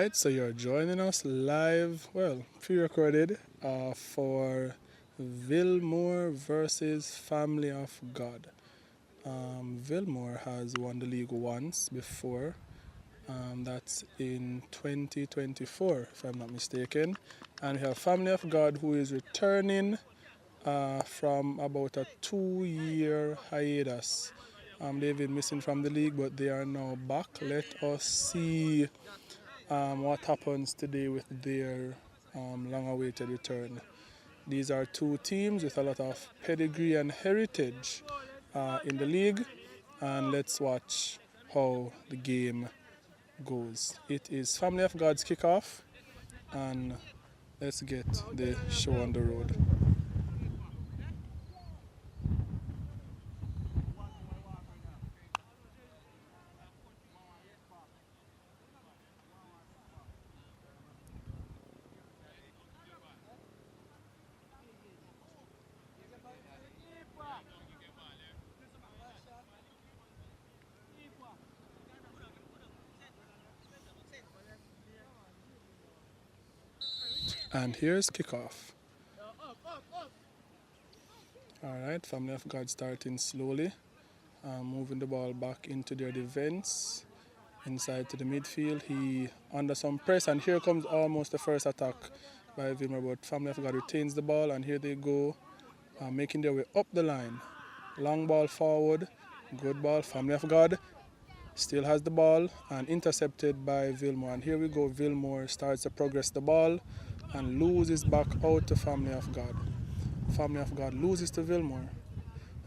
Alright, so you're joining us live, well, pre-recorded for Vilmore versus Family of God. Vilmore has won the league once before, that's in 2024 if I'm not mistaken. And we have Family of God who is returning from about a 2-year hiatus. They've been missing from the league, but they are now back. Let us see what happens today with their long-awaited return. These are two teams with a lot of pedigree and heritage in the league, and let's watch how the game goes. It is Family of God's kickoff, and let's get the show on the road. And here's kickoff. Alright, Family of God starting slowly, moving the ball back into their defense, inside to the midfield. He under some press, and here comes almost the first attack by Vilmore, but Family of God retains the ball, and here they go, making their way up the line. Long ball forward, good ball. Family of God still has the ball and intercepted by Vilmore. And here we go, Vilmore starts to progress the ball and loses back out to Family of God. Family of God loses to Vilmore.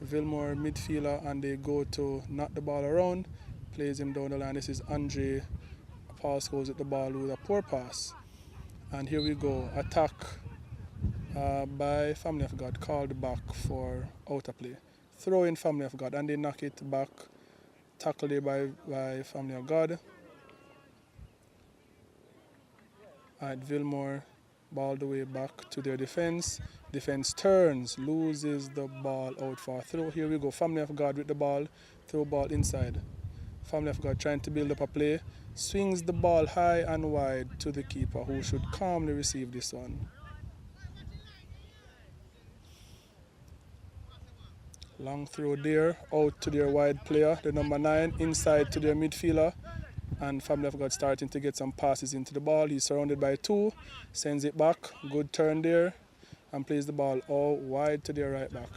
Vilmore midfielder, and they go to knock the ball around, plays him down the line. This is Andre. Pass goes at the ball with a poor pass. And here we go, attack by Family of God, called back for outer play. Throw in Family of God, and they knock it back. Tackled there by Family of God. Alright, Vilmore, ball the way back to their defense. Defense turns, loses the ball out for a throw. Here we go, Family of God with the ball, throw ball inside. Family of God trying to build up a play, swings the ball high and wide to the keeper, who should calmly receive this one. Long throw there, out to their wide player, the number 9, inside to their midfielder. And Family of God starting to get some passes into the ball. He's surrounded by 2, sends it back, good turn there, and plays the ball all wide to their right back.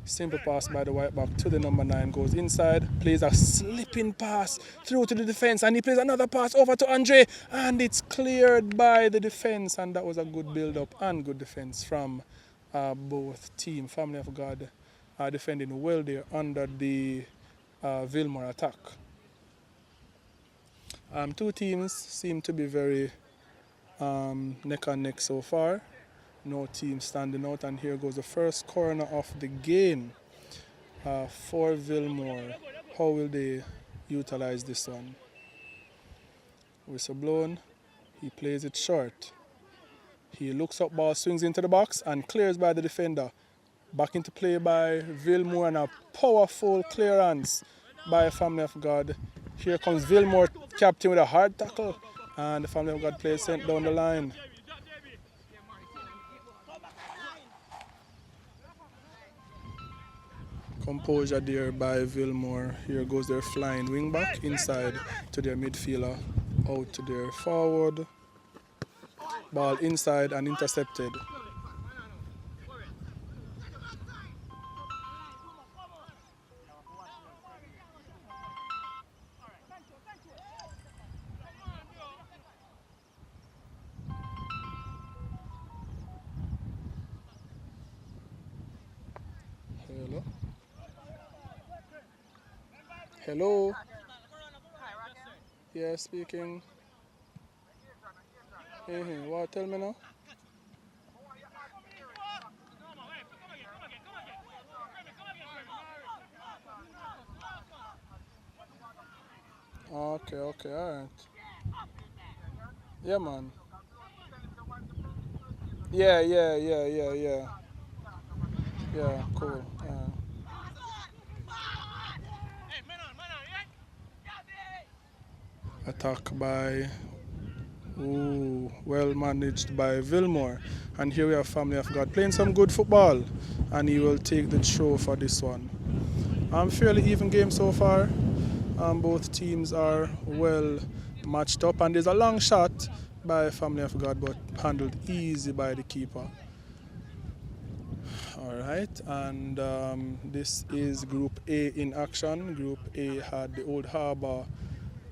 Simple pass by the right back to the number 9, goes inside, plays a slipping pass through to the defense, and he plays another pass over to Andre, and it's cleared by the defense, and that was a good build-up and good defense from both teams. Family of God are defending well there under the Vilmore attack. Two teams seem to be very neck and neck so far. No team standing out, and here goes the first corner of the game for Vilmore. How will they utilize this one? Whistle blown, he plays it short. He looks up, ball swings into the box and clears by the defender. Back into play by Vilmore, and a powerful clearance by Family of God. Here comes Vilmore, captain, with a hard tackle, and the Family of God player sent down the line. Composure there by Vilmore. Here goes their flying wing back inside to their midfielder, out to their forward. Ball inside and intercepted. Hello? Hello? Yeah, speaking. Hey, what? Tell me now. Okay, alright. Yeah, man. Yeah. Yeah, cool. Attack by Ooh, well managed by Vilmore. And here we have Family of God playing some good football. And he will take the throw for this one. Fairly even game so far. Both teams are well matched up. And there's a long shot by Family of God, but handled easy by the keeper. All right, and this is Group A in action. Group A had the Old Harbour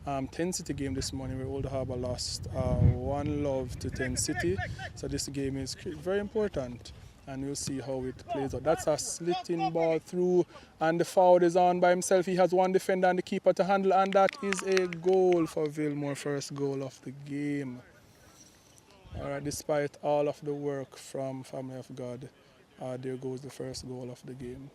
10 City game this morning where Old Harbour lost 1-0 to 10 City. So this game is very important and we'll see how it plays out. That's a slitting ball through and the forward is on by himself. He has one defender and the keeper to handle and that is a goal for Vilmore, first goal of the game. All right, despite all of the work from Family of God, there goes the first goal of the game.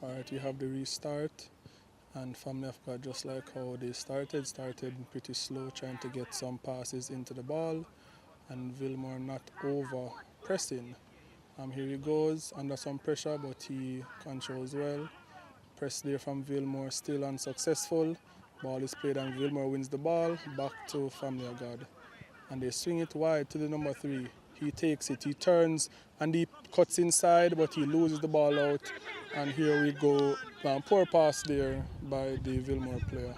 All right, we have the restart. And Family of God, just like how they started pretty slow, trying to get some passes into the ball, and Vilmore not over pressing. Here he goes under some pressure, but he controls well. Press there from Vilmore, still unsuccessful. Ball is played and Vilmore wins the ball. Back to Family of God, and they swing it wide to the number 3. He takes it, he turns, and he cuts inside, but he loses the ball out. And here we go. Poor pass there by the Vilmore player.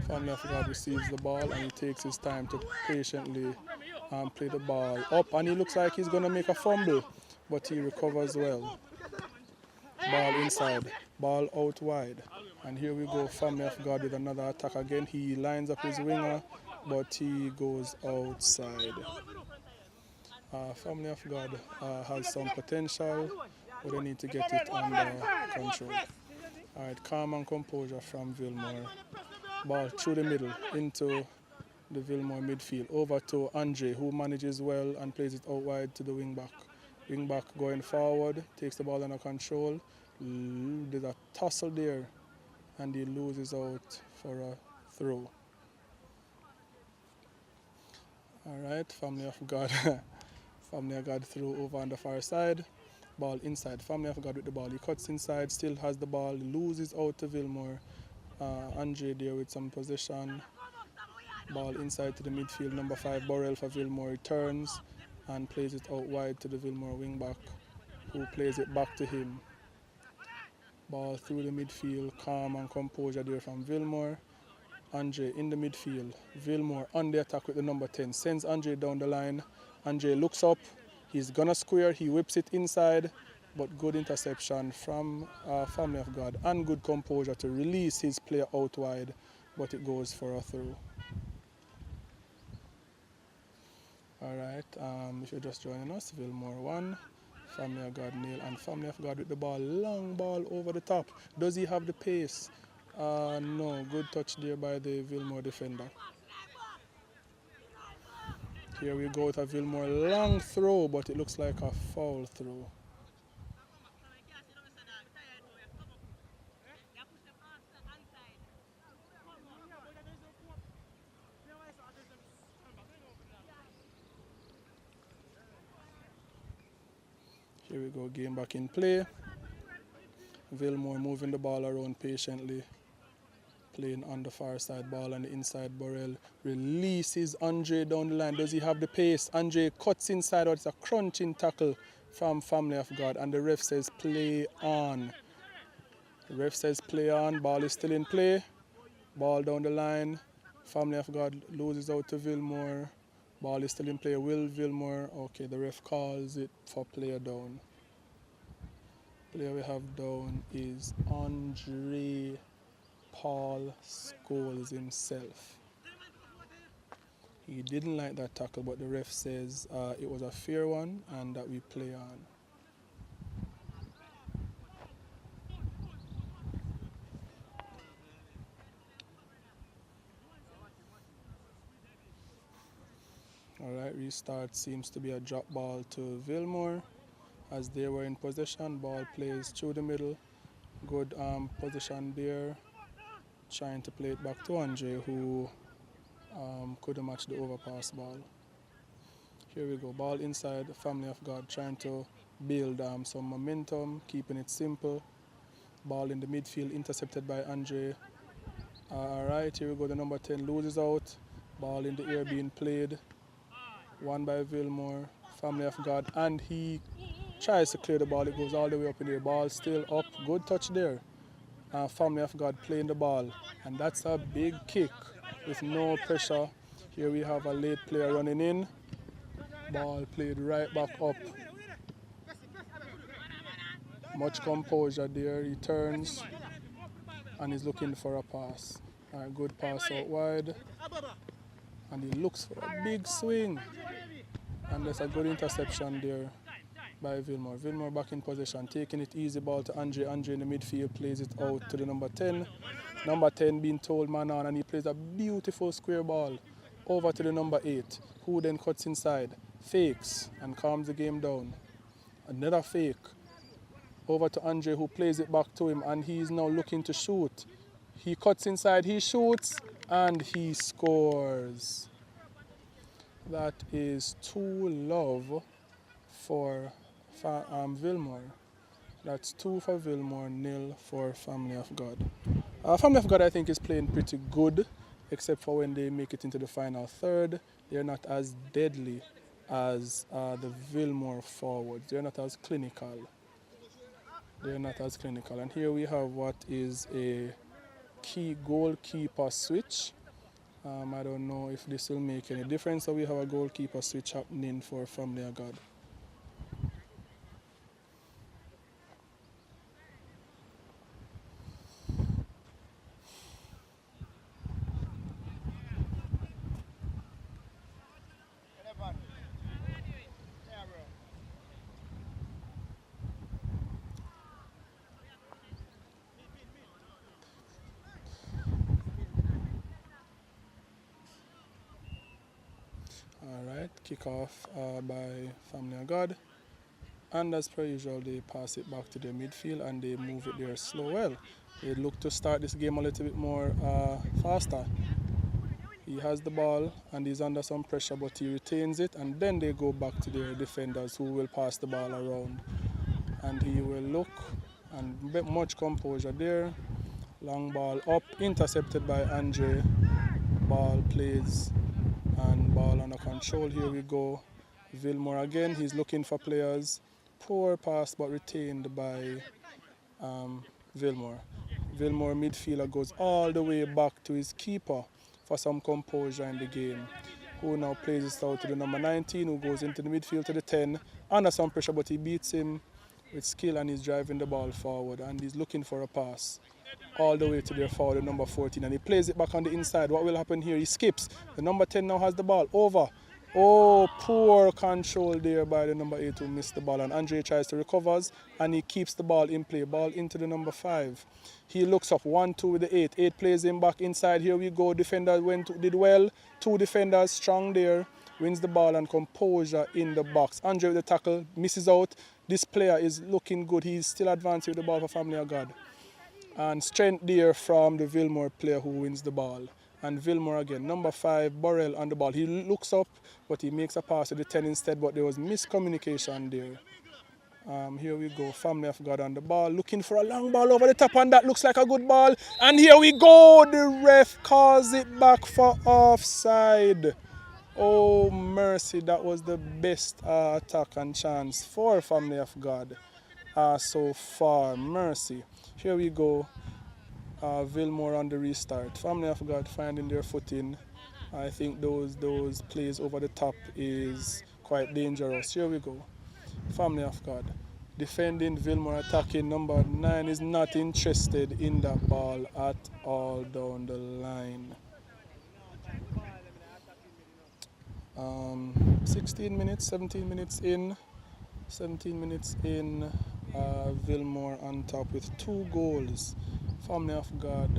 Family of God receives the ball and he takes his time to patiently play the ball up. And he looks like he's going to make a fumble, but he recovers well. Ball inside, ball out wide. And here we go, Family of God with another attack again. He lines up his winger, but he goes outside. Family of God has some potential, but they need to get it under control. All right, calm and composure from Vilmore. Ball through the middle into the Vilmore midfield. Over to Andre, who manages well and plays it out wide to the wing back. Wing back going forward, takes the ball under control. There's a tussle there, and he loses out for a throw. All right, Family of God. Family of God through over on the far side. Ball inside. Family of God with the ball. He cuts inside, still has the ball, loses out to Vilmore. Andre there with some possession. Ball inside to the midfield. Number 5, Burrell for Vilmore. Returns and plays it out wide to the Vilmore wing back, who plays it back to him. Ball through the midfield. Calm and composure there from Vilmore. Andre in the midfield. Vilmore on the attack with the number 10. Sends Andre down the line. Andre looks up. He's gonna square. He whips it inside. But good interception from Family of God and good composure to release his player out wide. But it goes for a throw. All right, if you're just joining us, Vilmore 1, Family of God nil, and Family of God with the ball, long ball over the top. Does he have the pace? No, good touch there by the Vilmore defender. Here we go with a Vilmore long throw, but it looks like a foul throw. Here we go, game back in play. Vilmore moving the ball around patiently. Playing on the far side, ball on the inside. Burrell releases Andre down the line. Does he have the pace? Andre cuts inside, or it's a crunching tackle from Family of God, and the ref says play on. The ref says play on. Ball is still in play. Ball down the line. Family of God loses out to Vilmore. Ball is still in play. Will Vilmore? Okay, the ref calls it for player down. Player we have down is Andre Paul Scholes himself. He didn't like that tackle, but the ref says it was a fair one and that we play on. All right, restart seems to be a drop ball to Vilmore. as they were in possession. Ball plays through the middle. Good position there. Trying to play it back to Andre, who couldn't match the overpass ball. Here we go. Ball inside. Family of God trying to build some momentum, keeping it simple. Ball in the midfield, intercepted by Andre. Alright, here we go. The number 10 loses out. Ball in the air being played. Won by Vilmore. Family of God. And he tries to clear the ball. It goes all the way up in the air. Ball still up. Good touch there. Family of God playing the ball. And that's a big kick with no pressure. Here we have a late player running in. Ball played right back up. Much composure there. He turns and he's looking for a pass. Good pass out wide. And he looks for a big swing. And there's a good interception there by Vilmore. Vilmore back in possession, taking it easy, ball to Andre. Andre in the midfield plays it out to the number 10. Number 10 being told man on, and he plays a beautiful square ball over to the number 8, who then cuts inside, fakes and calms the game down. Another fake over to Andre, who plays it back to him, and he's now looking to shoot. He cuts inside, he shoots, and he scores. That is 2-love for Vilmore. That's 2 for Vilmore, 0 for Family of God. Family of God, I think, is playing pretty good, except for when they make it into the final third. They're not as deadly as the Vilmore forwards. They're not as clinical. And here we have what is a key goalkeeper switch. I don't know if this will make any difference. So we have a goalkeeper switch happening for Family of God. Alright, kick off by Family of God. And as per usual, they pass it back to their midfield and they move it there slow. Well, they look to start this game a little bit more faster. He has the ball and he's under some pressure, but he retains it, and then they go back to their defenders who will pass the ball around. And he will look, and much composure there. Long ball up, intercepted by Andre. Ball plays and ball under control. Here we go. Vilmore again, he's looking for players. Poor pass but retained by Vilmore. Vilmore midfielder goes all the way back to his keeper for some composure in the game, who now plays this out to the number 19, who goes into the midfield to the 10 under some pressure, but he beats him with skill and he's driving the ball forward and he's looking for a pass all the way to their forward, the number 14, and he plays it back on the inside. What will happen here? He skips. The number 10 now has the ball over. Oh, poor control there by the number 8 who missed the ball, and Andre tries to recover and he keeps the ball in play. Ball into the number 5. He looks up 1-2 with the 8. 8 plays him back inside. Here we go. Defender did well. 2 defenders strong there. Wins the ball and composure in the box. Andre with the tackle, misses out. This player is looking good. He's still advancing with the ball for Family of God. And strength there from the Vilmore player who wins the ball. And Vilmore again, number 5, Burrell on the ball. He looks up, but he makes a pass to the 10 instead, but there was miscommunication there. Here we go, Family of God on the ball, looking for a long ball over the top, and that looks like a good ball. And here we go, the ref calls it back for offside. Oh, mercy, that was the best attack and chance for Family of God so far, mercy. Here we go. Vilmore on the restart. Family of God finding their footing. I think those plays over the top is quite dangerous. Here we go. Family of God defending, Vilmore attacking. Number 9 is not interested in that ball at all down the line. 16 minutes, 17 minutes in. 17 minutes in. Vilmore on top with 2 goals. Family of God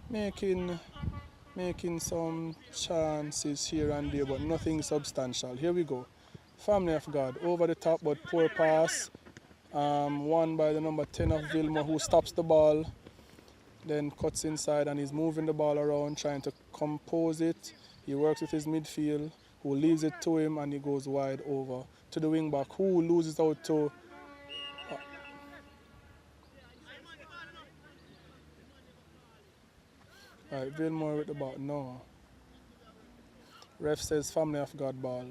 making some chances here and there, but nothing substantial. Here we go. Family of God over the top, but poor pass. Won by the number 10 of Vilmore, who stops the ball, then cuts inside and is moving the ball around, trying to compose it. He works with his midfield, who leaves it to him, and he goes wide over to the wing back, who loses out to. Right, Vilmore with the ball. No. Ref says Family of God ball.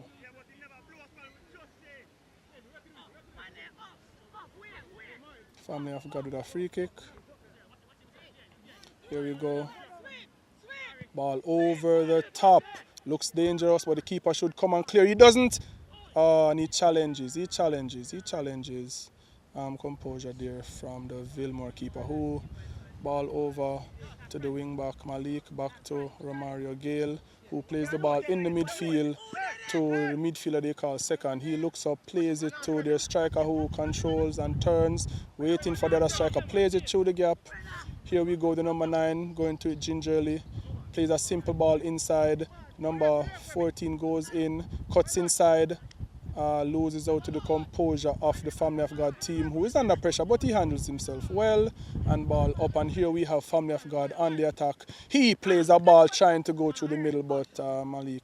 Family of God with a free kick. Here we go. Ball over the top. Looks dangerous, but the keeper should come and clear. He doesn't. And he challenges. Composure there from the Vilmore keeper, who ball over to the wing back Malik, back to Romario Gale, who plays the ball in the midfield to the midfielder they call second. He looks up, plays it to their striker, who controls and turns, waiting for the other striker, plays it through the gap. Here we go, the number 9 going to it gingerly, plays a simple ball inside. Number 14 goes in, cuts inside, loses out to the composure of the Family of God team, who is under pressure, but he handles himself well, and ball up. And here we have Family of God on the attack. He plays a ball trying to go through the middle, but Malik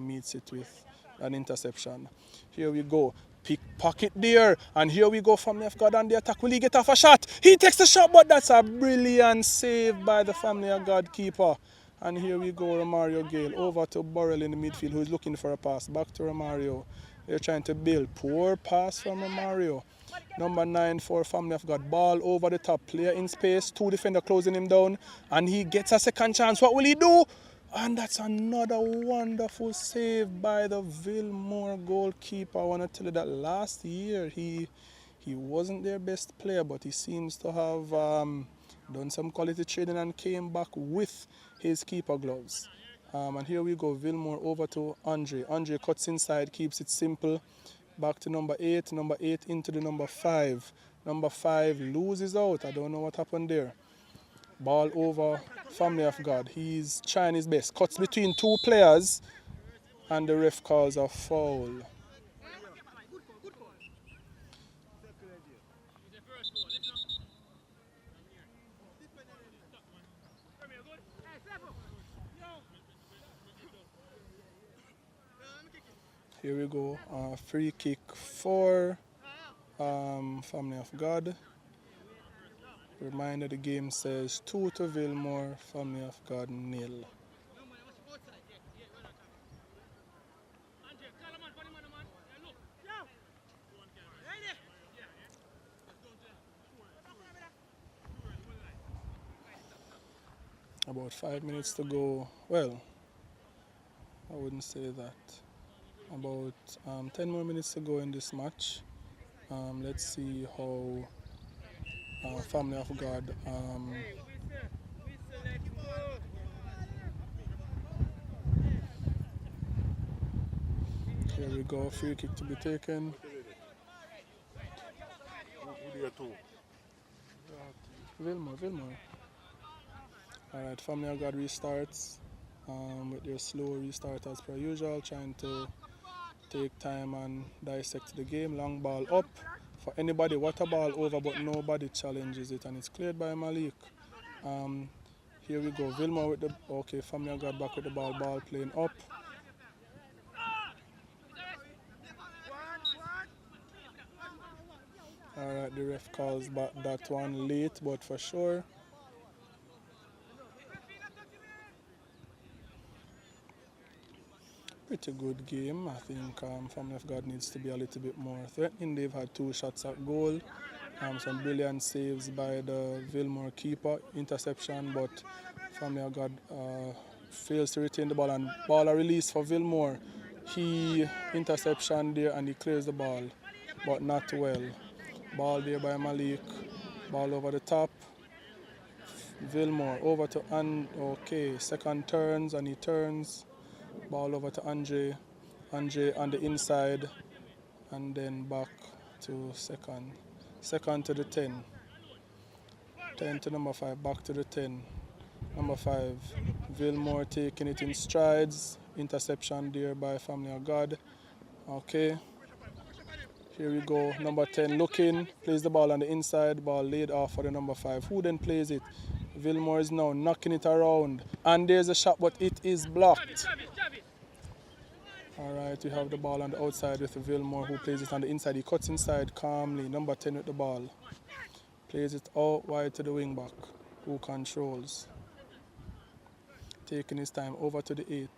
meets it with an interception. Here we go. Pickpocket there, and here we go, Family of God on the attack. Will he get off a shot? He takes the shot, but that's a brilliant save by the Family of God keeper. And here we go, Romario Gale over to Burrell in the midfield, who is looking for a pass. Back to Romario. They're trying to build. Poor pass from Romario. Number 9 for Family of God. Ball over the top. Player in space. 2 defender closing him down. And he gets a second chance. What will he do? And that's another wonderful save by the Vilmore goalkeeper. I want to tell you that last year he wasn't their best player, but he seems to have done some quality training and came back with his keeper gloves. And here we go, Vilmore over to Andre. Andre cuts inside, keeps it simple. Back to number 8. Number 8 into the number 5. Number 5 loses out. I don't know what happened there. Ball over, Family of God. He's trying his best. Cuts between 2 players, and the ref calls a foul. Here we go, free kick for Family of God. Reminder, the game says 2 to Vilmore, Family of God 0. About 5 minutes to go. Well, I wouldn't say that. About 10 more minutes to go in this match. Let's see how Family of God here we go, free kick to be taken. Vilmore. Alright, Family of God restarts with their slow restart as per usual, trying to take time and dissect the game. Long ball up for anybody, water ball over, but nobody challenges it, and it's cleared by Malik. Here we go, Vilmore with the, okay, Family of God back with the ball playing up. Alright, the ref calls back that one late, but for sure. Pretty good game. I think Family of God needs to be a little bit more threatening. They've had 2 shots at goal. Some brilliant saves by the Vilmore keeper, interception, but Family of God fails to retain the ball, and ball a release for Vilmore. He interception there, and he clears the ball, but not well. Ball there by Malik. Ball over the top. Vilmore over to okay, second turns, and he turns. Ball over to Andre. Andre on the inside, and then back to second. Second to the 10. 10 to number 5, back to the 10. Number 5, Vilmore taking it in strides. Interception there by Family of God. Okay. Here we go, number 10 looking, plays the ball on the inside, ball laid off for the number 5. Who then plays it? Vilmore is now knocking it around, and there's a shot, but it is blocked. Alright, we have the ball on the outside with Vilmore, who plays it on the inside. He cuts inside calmly, number 10 with the ball. Plays it out wide to the wing back, who controls. Taking his time over to the 8.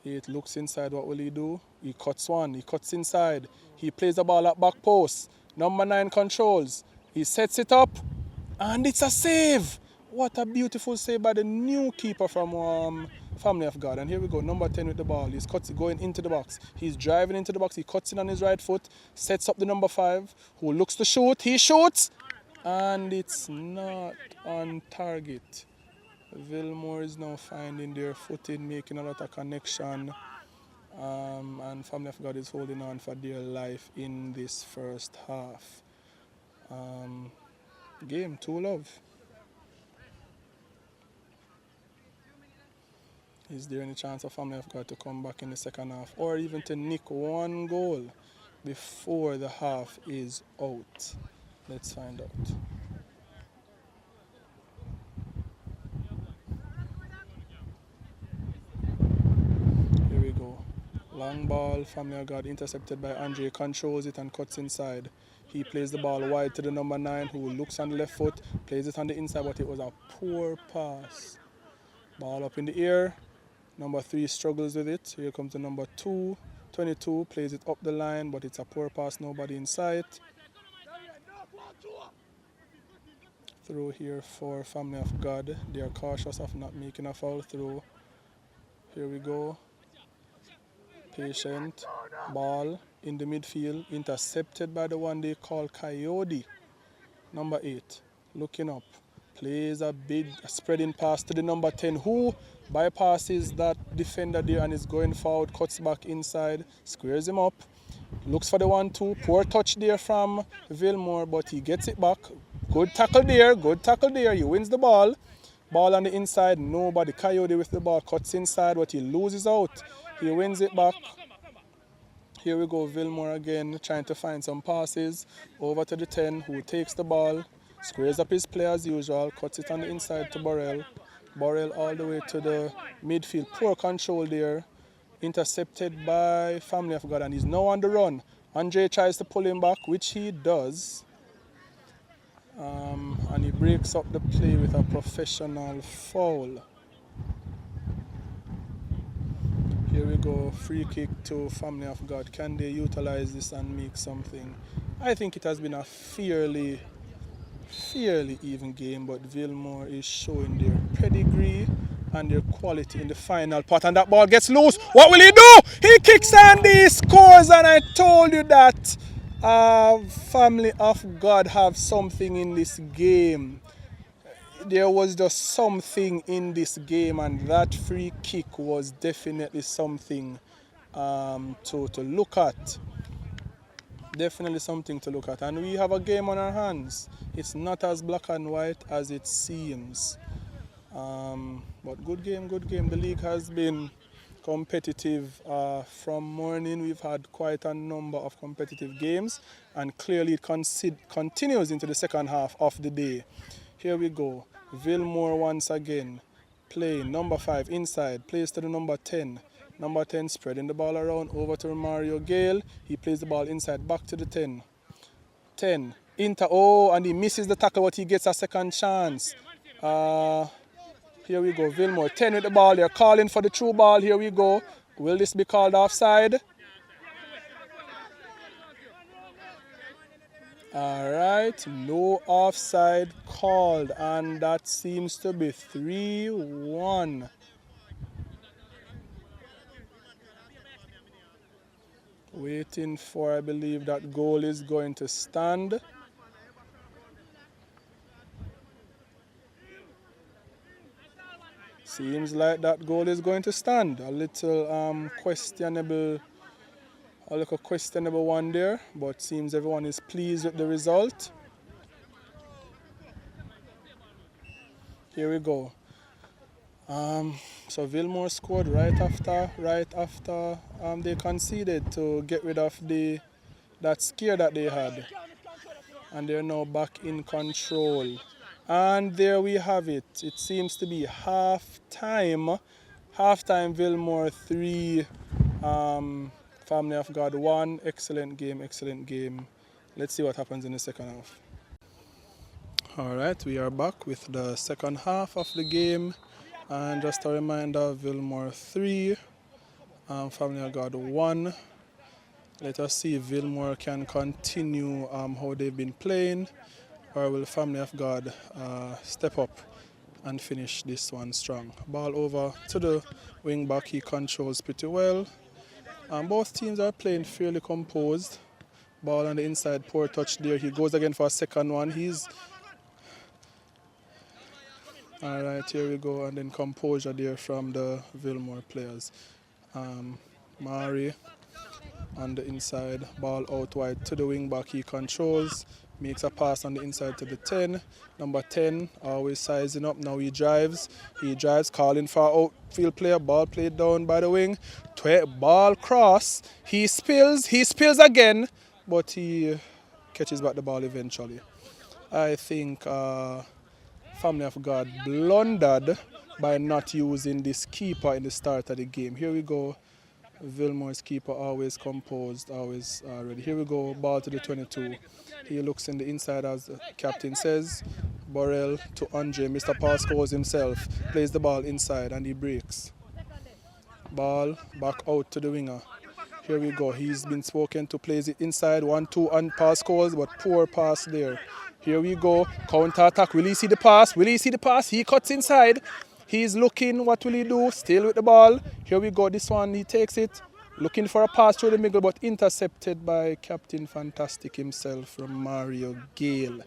8 looks inside, what will he do? He cuts one, he cuts inside. He plays the ball at back post. Number 9 controls. He sets it up, and it's a save. What a beautiful save by the new keeper from Family of God. And here we go, number 10 with the ball. He's going into the box. He's driving into the box. He cuts in on his right foot, sets up the number 5, who looks to shoot. He shoots, and it's not on target. Vilmore is now finding their footing, making a lot of connection, and Family of God is holding on for dear life in this first half. Game 2-love. Is there any chance of Family of God to come back in the second half, or even to nick one goal before the half is out? Let's find out. Here we go. Long ball, Family of God intercepted by Andre, controls it and cuts inside. He plays the ball wide to the number 9, who looks on the left foot, plays it on the inside, but it was a poor pass. Ball up in the air. Number 3 struggles with it. Here comes the number 2, 22, plays it up the line, but it's a poor pass, nobody in sight. Throw here for Family of God. They are cautious of not making a foul throw. Here we go. Patient. Ball in the midfield, intercepted by the one they call Coyote. Number 8, looking up. Plays a big spreading pass to the number 10, who bypasses that defender there and is going forward, cuts back inside, squares him up, looks for the 1-2. Poor touch there from Vilmore, but he gets it back. Good tackle there. He wins the ball. Ball on the inside, nobody. Coyote with the ball, cuts inside, but he loses out. He wins it back. Here we go, Vilmore again, trying to find some passes. Over to the 10, who takes the ball. Squares up his play as usual, cuts it on the inside to Borrell. Borrell all the way to the midfield. Poor control there. Intercepted by Family of God, and he's now on the run. Andre tries to pull him back, which he does. And he breaks up the play with a professional foul. Here we go, free kick to Family of God. Can they utilize this and make something? I think it has been a fairly even game, but Vilmore is showing their pedigree and their quality in the final part, and that ball gets loose. What will he do? He kicks and he scores, and I told you that Family of God have something in this game. There was just something in this game, and that free kick was definitely something to look at. Definitely something to look at, and we have a game on our hands. It's not as black and white as it seems, but good game. The league has been competitive from morning. We've had quite a number of competitive games, and clearly it continues into the second half of the day. Here we go, Vilmore once again playing number 5 inside, plays to the number 10. Number 10 spreading the ball around over to Mario Gale. He plays the ball inside, back to the 10. 10, and he misses the tackle, but he gets a second chance. Here we go, Vilmore, 10 with the ball. They're calling for the through ball. Here we go. Will this be called offside? Alright, no offside called, and that seems to be 3-1. Waiting for, I believe, that goal is going to stand. Seems like that goal is going to stand. A little questionable one there, but seems everyone is pleased with the result. Here we go. So Vilmore scored right after they conceded to get rid of the that scare that they had. And they're now back in control. And there we have it. It seems to be half time. Half time, Vilmore 3, Family of God 1. Excellent game, excellent game. Let's see what happens in the second half. Alright, we are back with the second half of the game. And just a reminder, Vilmore 3, Family of God 1. Let us see if Vilmore can continue how they've been playing, or will Family of God step up and finish this one strong. Ball over to the wing back, he controls pretty well. Both teams are playing fairly composed. Ball on the inside, poor touch there. He goes again for a second one. Alright, here we go, and then composure there from the Vilmore players. Mari on the inside, ball out wide to the wing back, he controls, makes a pass on the inside to the 10. Number 10 always sizing up, now he drives, calling for outfield player, ball played down by the wing, ball cross, he spills again, but he catches back the ball eventually. I think Family of God blundered by not using this keeper in the start of the game. Here we go. Vilmore's keeper always composed, always ready. Here we go, ball to the 22. He looks in the inside as the captain says. Burrell to Andre. Mr. Paul scores himself. Plays the ball inside and he breaks. Ball back out to the winger. Here we go. He's been spoken to, plays it inside. 1-2 and pass scores, but poor pass there. Here we go. Counter attack. Will he see the pass? He cuts inside. He's looking. What will he do? Still with the ball. Here we go. This one, he takes it. Looking for a pass through the middle, but intercepted by Captain Fantastic himself from Mario Gale.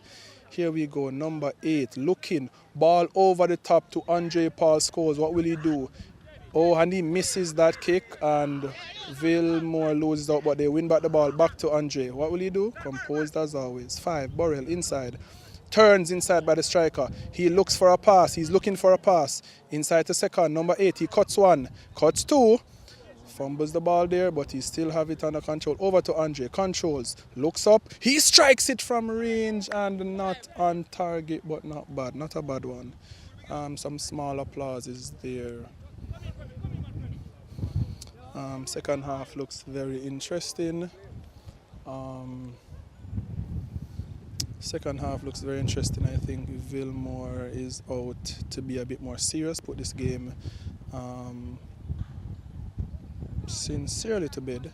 Here we go. Number 8. Looking. Ball over the top to Andre Paul scores. What will he do? Oh, and he misses that kick, and Vilmore loses out, but they win back the ball back to Andre. What will he do? Composed as always. 5. Burrell inside. Turns inside by the striker. He looks for a pass. He's looking for a pass. Inside to second. Number 8. He cuts 1. Cuts 2. Fumbles the ball there, but he still have it under control. Over to Andre. Controls. Looks up. He strikes it from range and not on target, but not bad. Not a bad one. Some small applause is there. Second half looks very interesting. Second half looks very interesting. I think Vilmore is out to be a bit more serious, put this game sincerely to bed,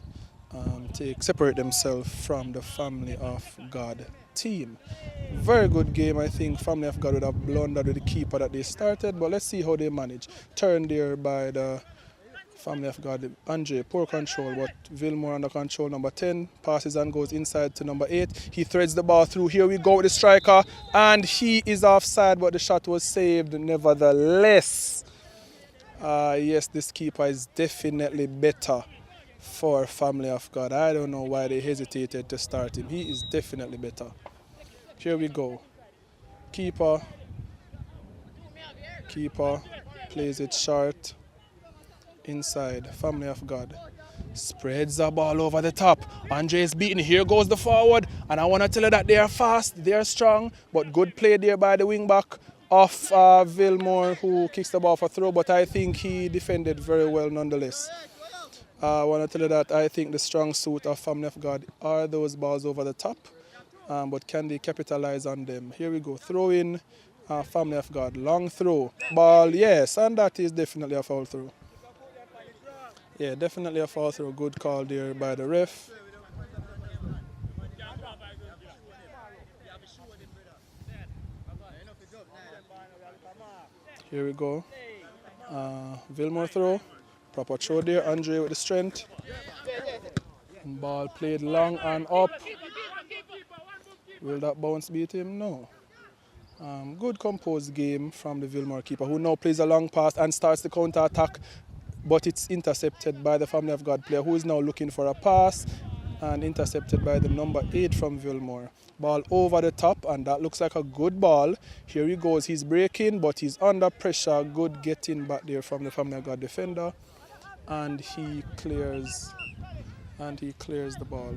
separate themselves from the Family of God team. Very good game. I think Family of God would have blundered with the keeper that they started, but let's see how they manage. Turned there by the Family of God, Andre, poor control, but Vilmore under control. Number 10 passes and goes inside to number 8. He threads the ball through. Here we go with the striker, and he is offside, but the shot was saved nevertheless. Yes, this keeper is definitely better for Family of God. I don't know why they hesitated to start him. He is definitely better. Here we go. Keeper plays it short. Inside, Family of God spreads the ball over the top. Andre is beaten. Here goes the forward, and I want to tell you that they are fast, they are strong, but good play there by the wing back of Vilmore, who kicks the ball for throw, but I think he defended very well nonetheless. I want to tell you that I think the strong suit of Family of God are those balls over the top, but can they capitalize on them? Here we go, throw in, Family of God, long throw, ball, yes, and that is definitely a foul throw. Yeah, definitely a foul throw. Good call there by the ref. Here we go. Vilmore throw. Proper throw there. Andre with the strength. And ball played long and up. Will that bounce beat him? No. Good composed game from the Vilmore keeper, who now plays a long pass and starts the counter attack. But it's intercepted by the Family of God player, who is now looking for a pass, and intercepted by the number 8 from Vilmore. Ball over the top, and that looks like a good ball. Here he goes. He's breaking, but he's under pressure. Good getting back there from the Family of God defender, and he clears the ball.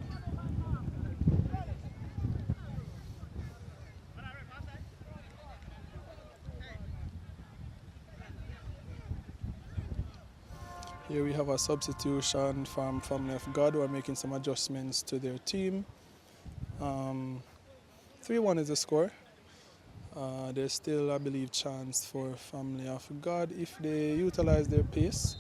Here we have a substitution from Family of God who are making some adjustments to their team. 3-1 is the score. There's still, I believe, chance for Family of God if they utilize their pace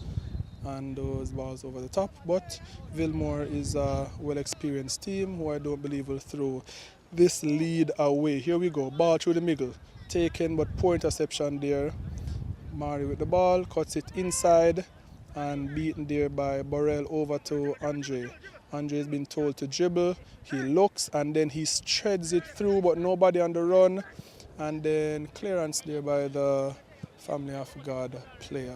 and those balls over the top. But Vilmore is a well-experienced team who I don't believe will throw this lead away. Here we go, ball through the middle. Taken, but poor interception there. Mari with the ball, cuts it inside and beaten there by Borrell over to Andre. Andre has been told to dribble. He looks and then he shreds it through, but nobody on the run. And then clearance there by the Family of God player.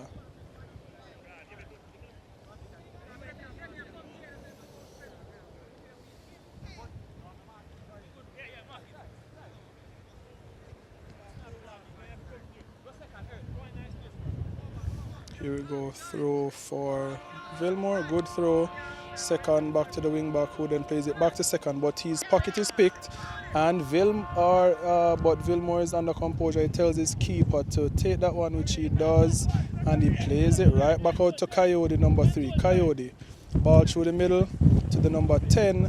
Here we go, throw for Vilmore, good throw. Second back to the wing back who then plays it back to second, but his pocket is picked and Vilmore is under composure. He tells his keeper to take that one, which he does, and he plays it right back out to Coyote, number 3. Coyote, ball through the middle to the number 10.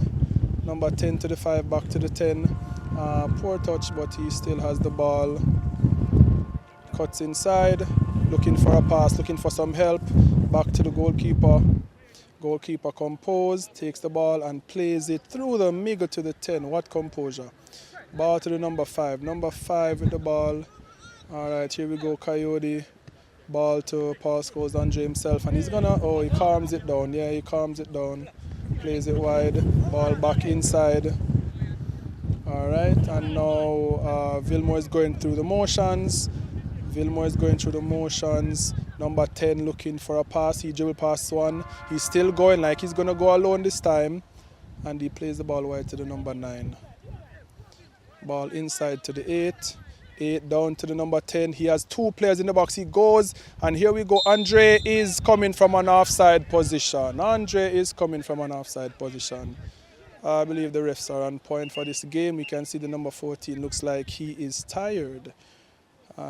Number 10 to the 5, back to the 10. Poor touch, but he still has the ball. Cuts inside, looking for a pass, looking for some help. Back to the goalkeeper. Goalkeeper composed, takes the ball and plays it through the middle to the 10. What composure. Ball to the number 5. Number 5 with the ball. All right, here we go, Coyote. Ball to Paul Scholes, Andre himself. And he's gonna, he calms it down. Yeah, he calms it down. Plays it wide. Ball back inside. All right, and now Vilmore is going through the motions. Number 10 looking for a pass. He dribble past one. He's still going like he's going to go alone this time. And he plays the ball wide to the number 9. Ball inside to the 8. 8 down to the number 10. He has 2 players in the box. He goes. And here we go. Andre is coming from an offside position. I believe the refs are on point for this game. We can see the number 14 looks like he is tired.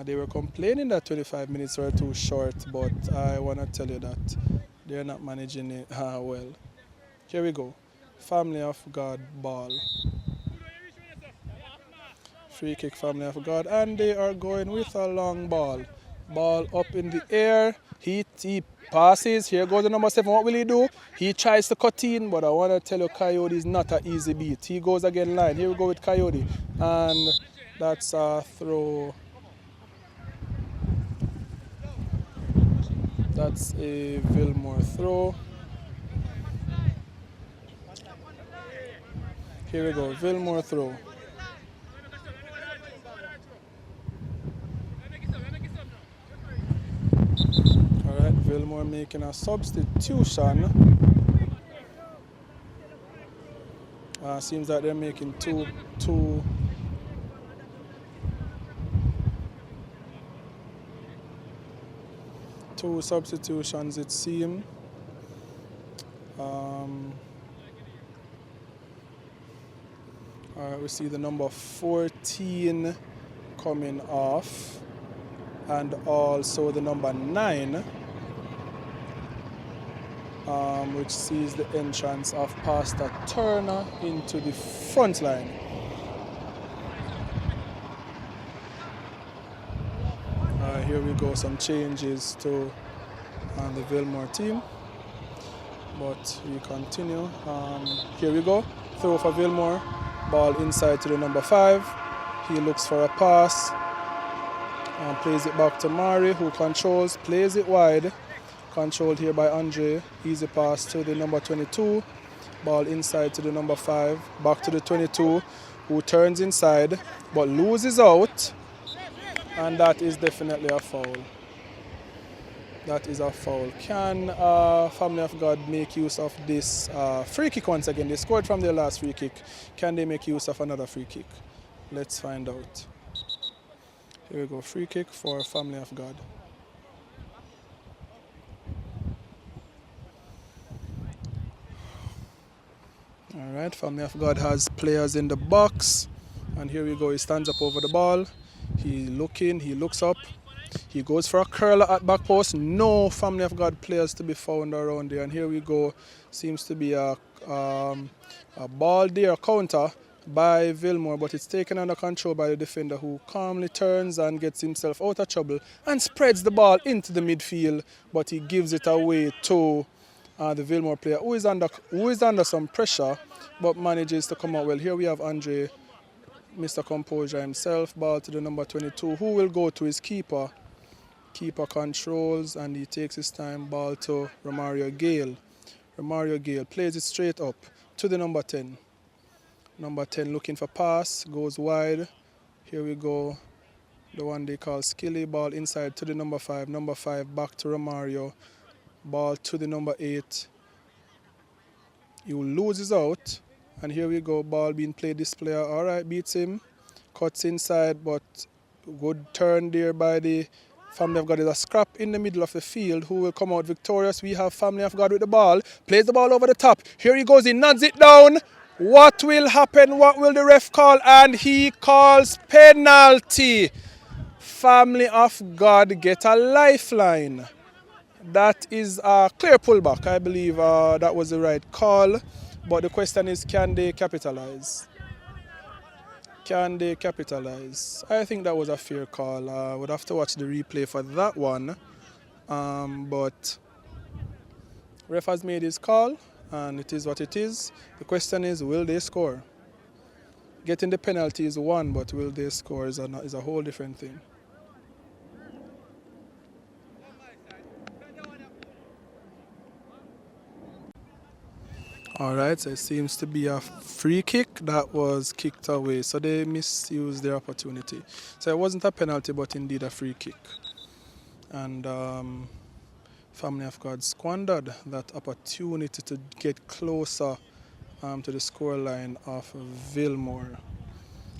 They were complaining that 25 minutes were too short, but I want to tell you that they're not managing it well. Here we go. Family of God ball. Free kick, Family of God, and they are going with a long ball. Ball up in the air. He passes. Here goes the number 7. What will he do? He tries to cut in, but I want to tell you, Coyote is not an easy beat. He goes again line. Here we go with Coyote, and that's a throw. That's a Vilmore throw. Here we go, Vilmore throw. All right, Vilmore making a substitution. Seems like they're making two substitutions, it seems. All right, we see the number 14 coming off, and also the number 9, which sees the entrance of Pastor Turner into the front line. Here we go, some changes to the Vilmore team, but we continue. Here we go, throw for Vilmore, ball inside to the number 5. He looks for a pass and plays it back to Mari, who controls, plays it wide, controlled here by Andre. Easy pass to the number 22, ball inside to the number 5, back to the 22, who turns inside but loses out. And that is definitely a foul. That is a foul. Can Family of God make use of this free kick once again? They scored from their last free kick. Can they make use of another free kick? Let's find out. Here we go, free kick for Family of God. All right, Family of God has players in the box. And here we go, he stands up over the ball. He looks up. He goes for a curler at back post. No Family of God players to be found around there. And here we go. Seems to be a ball there, a counter by Vilmore, but it's taken under control by the defender, who calmly turns and gets himself out of trouble and spreads the ball into the midfield, but he gives it away to the Vilmore player, who is under some pressure, but manages to come out well. Here we have Andre, Mr. Composure himself, ball to the number 22, who will go to his keeper. Keeper controls and he takes his time, ball to Romario Gale. Romario Gale plays it straight up to the number 10. Number 10 looking for pass, goes wide. Here we go. The one they call Skilly, ball inside to the number 5. Number 5 back to Romario. Ball to the number 8. He loses out. And here we go, ball being played, this player, all right, beats him. Cuts inside, but good turn there by the Family of God. Is a scrap in the middle of the field. Who will come out victorious? We have Family of God with the ball. Plays the ball over the top. Here he goes, he nods it down. What will happen? What will the ref call? And he calls penalty. Family of God get a lifeline. That is a clear pullback. I believe that was the right call. But the question is, can they capitalize? Can they capitalize? I think that was a fair call. I would have to watch the replay for that one. But ref has made his call, and it is what it is. The question is, will they score? Getting the penalty is one, but will they score is a whole different thing. Alright, so it seems to be a free kick that was kicked away. So they misused their opportunity. So it wasn't a penalty, but indeed a free kick. And Family of God squandered that opportunity to get closer to the scoreline of Vilmore.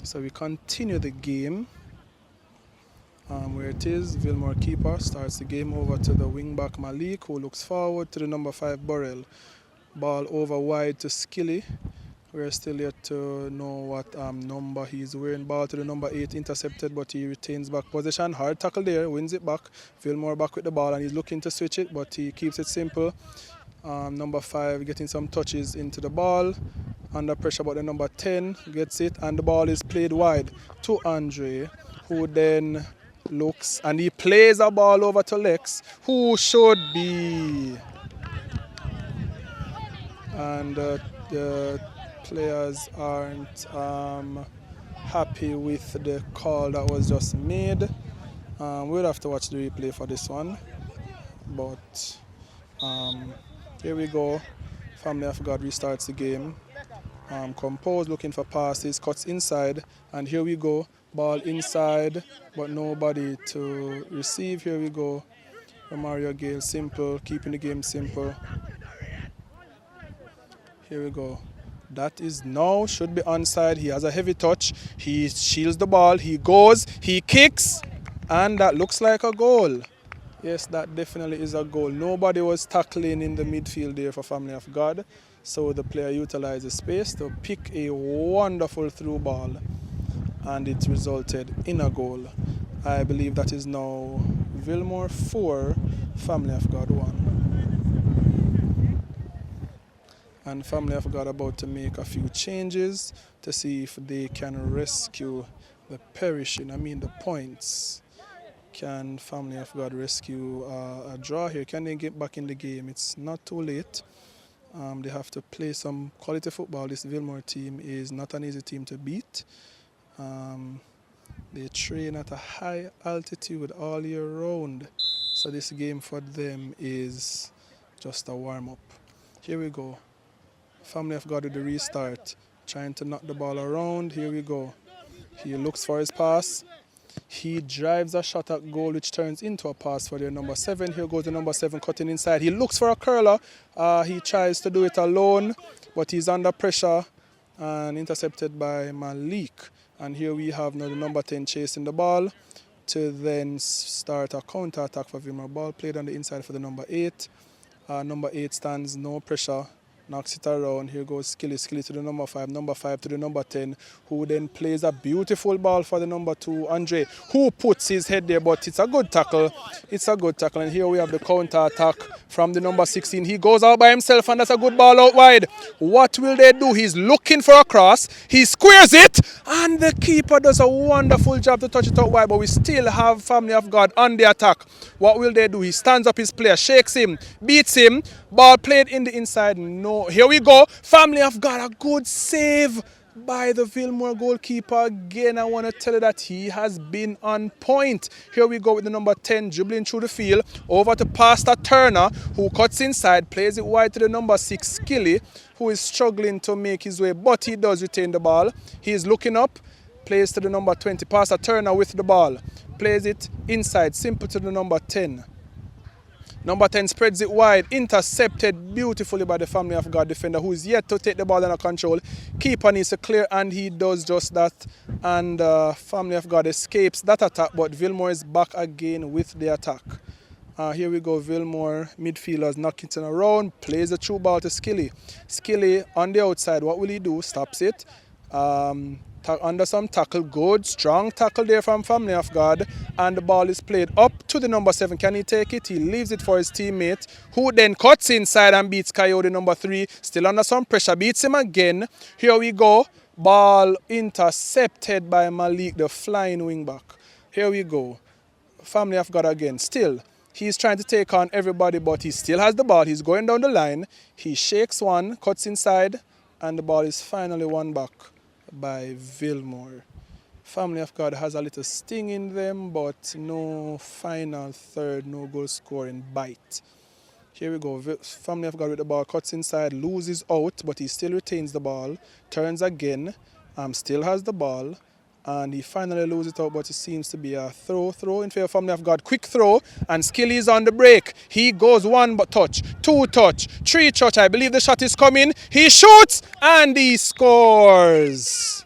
So we continue the game. Where it is, Vilmore keeper starts the game over to the wing-back Malik, who looks forward to the number 5 Burrell. Ball over wide to Skilly. We're still yet to know what number he's wearing. Ball to the number 8, intercepted, but he retains back position. Hard tackle there, wins it back. Vilmore back with the ball, and he's looking to switch it, but he keeps it simple. Number 5 getting some touches into the ball. Under pressure, but the number 10 gets it, and the ball is played wide to Andre, who then looks, and he plays a ball over to Lex, who should be... And the players aren't happy with the call that was just made. We'll have to watch the replay for this one. But here we go. Family of God restarts the game. Compose looking for passes, cuts inside, and here we go. Ball inside, but nobody to receive. Here we go. Romario Gale, simple, keeping the game simple. Here we go. That is now, should be onside. He has a heavy touch. He shields the ball. He goes, he kicks, and that looks like a goal. Yes, that definitely is a goal. Nobody was tackling in the midfield there for Family of God. So the player utilized the space to pick a wonderful through ball, and it resulted in a goal. I believe that is now Vilmore 4, Family of God 1. And Family of God about to make a few changes to see if they can rescue the the points. Can Family of God rescue a draw here? Can they get back in the game? It's not too late. They have to play some quality football. This Vilmore team is not an easy team to beat. They train at a high altitude all year round. So this game for them is just a warm-up. Here we go. Family of God with the restart. Trying to knock the ball around. Here we go. He looks for his pass. He drives a shot at goal, which turns into a pass for their number 7. Here goes the number 7 cutting inside. He looks for a curler. He tries to do it alone, but he's under pressure and intercepted by Malik. And here we have now the number 10 chasing the ball to then start a counter-attack for Vilmore. Ball played on the inside for the number 8. Number 8 stands, no pressure. knocks it around. Here goes Skilly. Skilly to the number 5. Number 5 to the number 10, who then plays a beautiful ball for the number 2, Andre, who puts his head there, but it's a good tackle. It's a good tackle. And here we have the counter attack from the number 16. He goes out by himself, and that's a good ball out wide. What will they do? He's looking for a cross. He squares it, and the keeper does a wonderful job to touch it out wide, but we still have Family of God on the attack. What will they do? He stands up his player, shakes him, beats him. Ball played in the inside. No. Here we go. Family of God, a good save by the Vilmore goalkeeper. Again, I want to tell you that he has been on point. Here we go with the number 10 dribbling through the field. Over to Pastor Turner, who cuts inside, plays it wide to the number 6, Skilly, who is struggling to make his way, but he does retain the ball. He is looking up, plays to the number 20. Pastor Turner with the ball, plays it inside, simple to the number 10. Number 10 spreads it wide, intercepted beautifully by the Family of God defender, who is yet to take the ball under control. Keeper needs to clear, and he does just that. And Family of God escapes that attack, but Vilmore is back again with the attack. Here we go, Vilmore, midfielders knocking it around, plays the true ball to Skilly. Skilly on the outside, what will he do? Stops it. Under some tackle, good, strong tackle there from Family of God, and the ball is played up to the number 7. Can he take it? He leaves it for his teammate, who then cuts inside and beats Coyote number 3, still under some pressure, beats him again. Here we go, ball intercepted by Malik, the flying wingback. Here we go, Family of God again, still. He's trying to take on everybody, but he still has the ball. He's going down the line. He shakes one, cuts inside, and the ball is finally won back by Vilmore. Family of God has a little sting in them, but no final third, no goal scoring bite. Here we go. Family of God with the ball, cuts inside, loses out, but he still retains the ball, turns again, still has the ball, and he finally loses it out, but it seems to be a throw in favor of Family of God. Quick throw, and Skilly is on the break. He goes 1 touch, 2 touch, 3 touch. I believe the shot is coming. He shoots, and he scores.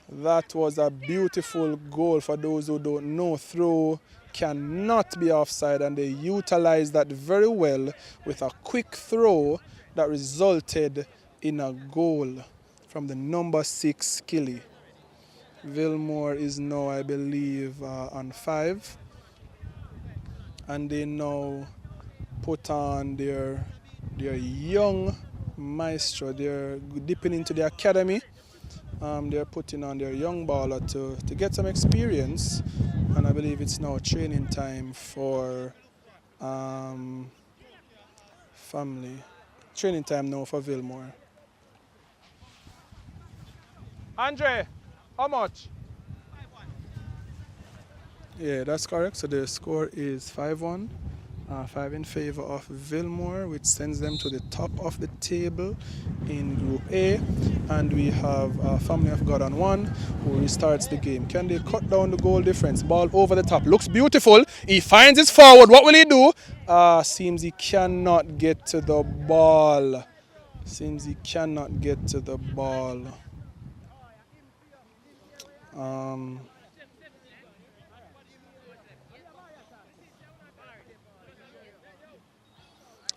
That was a beautiful goal. For those who don't know, throw cannot be offside, and they utilized that very well with a quick throw that resulted in a goal from the number 6, Skilly. Vilmore is now, I believe, on 5, and they now put on their young maestro. They're dipping into the academy. They're putting on their young baller to get some experience, and I believe it's now training time for Family. Training time now for Vilmore. Andre, how much? 5-1. Yeah, that's correct. So the score is 5-1. 5 in favor of Vilmore, which sends them to the top of the table in Group A. And we have Family of God on 1, who restarts the game. Can they cut down the goal difference? Ball over the top. Looks beautiful. He finds his forward. What will he do? Seems he cannot get to the ball.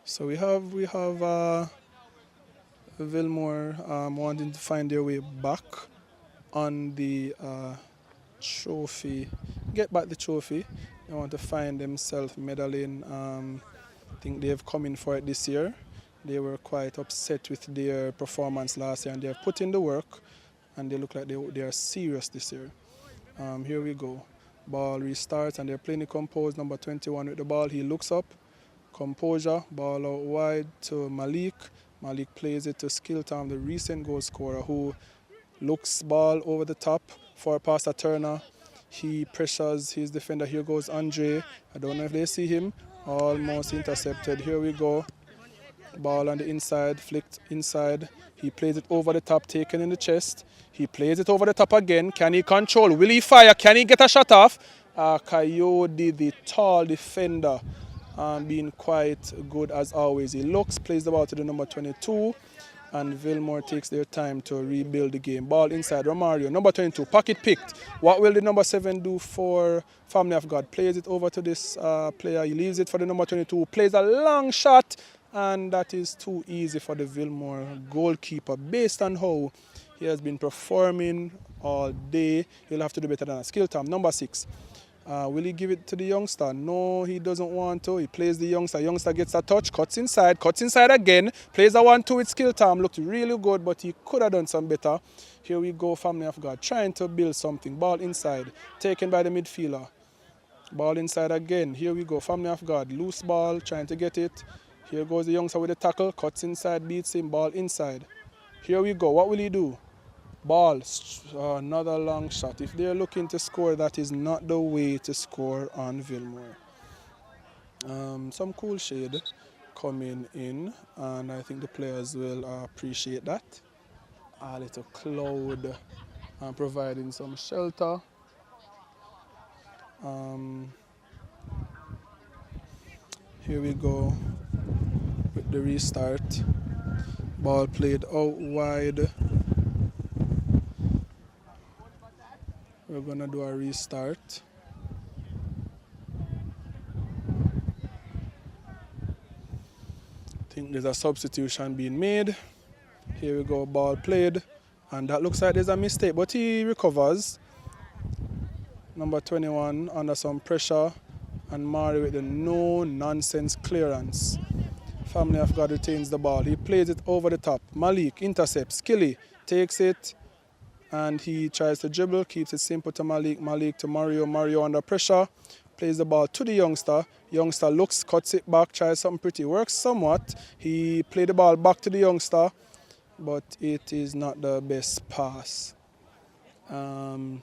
So we have Vilmore wanting to find their way back on the trophy, get back the trophy. They want to find themselves medaling. I think they have come in for it this year. They were quite upset with their performance last year, and they have put in the work, and they look like they are serious this year. Here we go. Ball restarts, and they're playing the composed number 21 with the ball. He looks up. Composure, ball out wide to Malik. Malik plays it to Skilton, the recent goal scorer, who looks ball over the top for Pastor Turner. He pressures his defender. Here goes Andre. I don't know if they see him. Almost intercepted. Here we go. Ball on the inside, flicked inside. He plays it over the top, taken in the chest. He plays it over the top again. Can he control? Will he fire? Can he get a shot off? Coyote, the tall defender, being quite good as always. He looks, plays the ball to the number 22, and Vilmore takes their time to rebuild the game. Ball inside, Romario, number 22, pocket picked. What will the number 7 do for Family of God? Plays it over to this player. He leaves it for the number 22, plays a long shot, And that is too easy for the Vilmore goalkeeper. Based on how he has been performing all day, he'll have to do better than a skill time. Number 6. Will he give it to the youngster? No, he doesn't want to. He plays the youngster. Youngster gets a touch, cuts inside again. Plays a 1-2 with skill time. Looked really good, but he could have done some better. Here we go, family of God, trying to build something. Ball inside, taken by the midfielder. Ball inside again. Here we go, family of God. Loose ball, trying to get it. Here goes the youngster with the tackle. Cuts inside, beats him. Ball inside. Here we go. What will he do? Ball, another long shot. If they're looking to score, that is not the way to score on Vilmore. Some cool shade coming in, and I think the players will appreciate that. A little cloud providing some shelter. Here we go with the restart. Ball played out wide. We're gonna do a restart. I think there's a substitution being made. Here we go, ball played. And that looks like there's a mistake, but he recovers. Number 21 under some pressure. And Mari with the no-nonsense clearance. Family of God retains the ball. He plays it over the top. Malik intercepts. Skilly takes it. And he tries to dribble, keeps it simple to Malik. Malik to Mario. Mario under pressure. Plays the ball to the youngster. Youngster looks, cuts it back, tries something pretty. Works somewhat. He played the ball back to the youngster, but it is not the best pass. Yeah,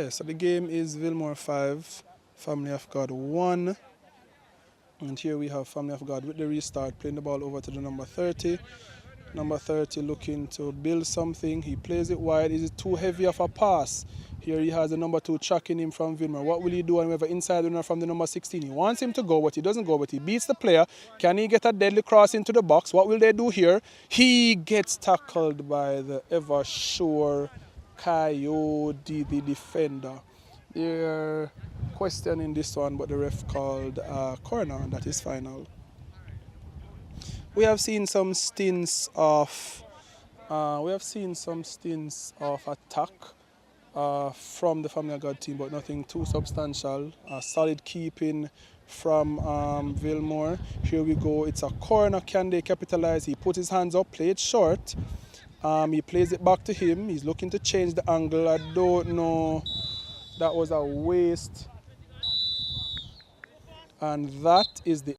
so the game is Vilmore 5, Family of God 1. And here we have Family of God with the restart, playing the ball over to the number 30. Number 30 looking to build something. He plays it wide. Is it too heavy of a pass? Here he has the number 2 tracking him from Vilmore. What will he do? And we have an inside runner from the number 16. He wants him to go, but he doesn't go, but he beats the player. Can he get a deadly cross into the box? What will they do here? He gets tackled by the ever-sure Coyote, the defender. They're questioning this one, but the ref called corner, and that is final. We have seen some stints of attack from the Family of God team, but nothing too substantial. Solid keeping from Vilmore. Here we go. It's a corner. Can they capitalize? He put his hands up, played short. He plays it back to him. He's looking to change the angle. I don't know. That was a waste. And that is the